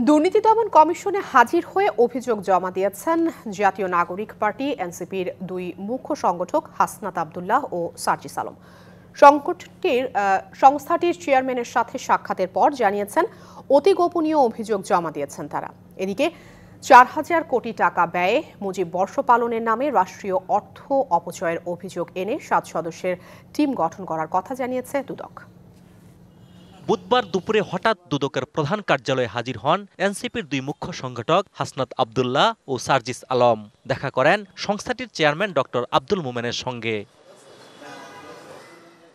দুর্নীতি দমন কমিশনে হাজির হয়ে অভিযোগ জমা দিয়েছেন জাতীয় নাগরিক পার্টি এনসিপির দুই মুখ্য সংগঠক হাসনাত আব্দুল্লাহ ও সার্জিস আলম। সংস্থাটির চেয়ারম্যানের সাথে সাক্ষাতের পর জানিয়েছেন অতি গোপনীয় অভিযোগ জমা দিয়েছেন তারা। এদিকে ৪,০০০ কোটি টাকা ব্যয়ে মুজিব বর্ষ পালনের নামে রাষ্ট্রীয় অর্থ অপচয়ের অভিযোগ এনে ৭ সদস্যের টিম গঠন করার কথা জানিয়েছে দুদক। বুধবার দুপুরে হঠাৎ দুদকের প্রধান কার্যালয়ে হাজির হন এনসিপির দুই মুখ্য সংগঠক হাসনাত আব্দুল্লাহ ও সার্জিস আলম। দেখা করেন সংস্থাটির চেয়ারম্যান ডক্টর আব্দুল মোমেনের সঙ্গে।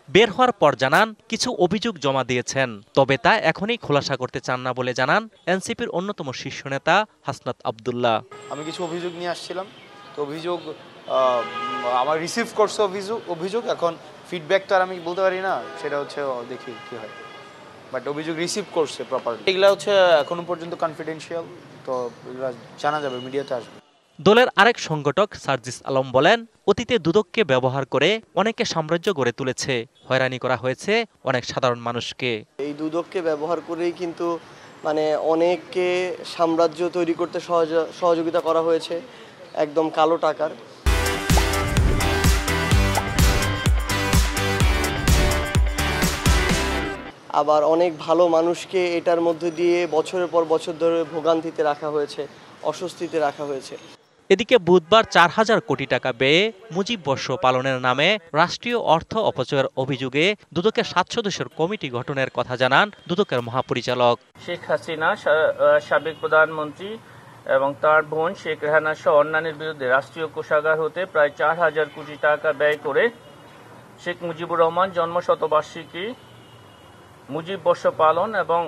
বের হওয়ার পর জানান কিছু অভিযোগ জমা দিয়েছেন, তবে তা এখনই খোলাসা করতে চান না বলে জানান এনসিপির অন্যতম শীর্ষ নেতা হাসনাত আব্দুল্লাহ। আমি কিছু অভিযোগ নিয়ে আসছিলাম, তো অভিযোগ আমার রিসিভ করছে অভিযোগ এখন ফিডব্যাকটা আমি বলতে পারি না, সেটা হচ্ছে দেখি কি হয়, বাট অভিযোগ রিসিভ করছে প্রপারলি। এগুলা হচ্ছে এখনো পর্যন্ত কনফিডেন্সিয়াল, তো এগুলা জানা যাবে, মিডিয়াতে আসবে। দলের আরেক সংগঠক সার্জিস আলম বলেন, অতীতে দুদককে ব্যবহার করে অনেকে সাম্রাজ্য গড়ে তুলেছে, হয়রানি করা হয়েছে অনেক সাধারণ মানুষকে। এই দুদককে ব্যবহার করেই কিন্তু অনেককে সাম্রাজ্য তৈরি করতে সহযোগিতা করা হয়েছে, একদম কালো টাকার। আবার অনেক ভালো মানুষকে এটার মধ্যে দিয়ে বছরের পর বছর ধরে ভোগান্তিতে রাখা হয়েছে, অস্বস্তিতে রাখা হয়েছে। এদিকে বুধবার ৪,০০০ কোটি টাকা ব্যয়ে মুজিব বর্ষ পালনের নামে রাষ্ট্রীয় অর্থ অপচয়ের অভিযোগে দুদকের ৭ সদস্যের কমিটি গঠনের কথা জানান দুদকের মহাপরিচালক। শেখ হাসিনা, সাবেক প্রধানমন্ত্রী এবং তার বোন শেখ রেহানা সহ অন্যান্যের বিরুদ্ধে রাষ্ট্রীয় কোষাগার হতে প্রায় ৪,০০০ কোটি টাকা ব্যয় করে শেখ মুজিবুর রহমান জন্মশতবার্ষিকী, মুজিব বর্ষ পালন এবং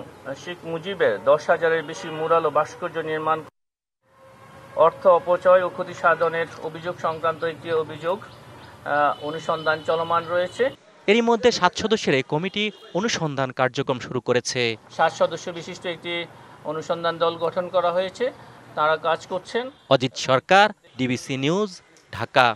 শেখ মুজিবের ১০,০০০-এর বেশি মুরাল ও ভাস্কর্য নির্মাণ, অর্থ অপচয় ও ক্ষতি সাধনের অভিযোগ সংক্রান্ত একটি অভিযোগ অনুসন্ধান চলমান রয়েছে। এরই মধ্যে ৭ সদস্যের এই কমিটি অনুসন্ধান কার্যক্রম শুরু করেছে। ৭ সদস্য বিশিষ্ট একটি অনুসন্ধান দল গঠন করা হয়েছে, তারা কাজ করছেন। অজিত সরকার, ডিবিসি নিউজ, ঢাকা।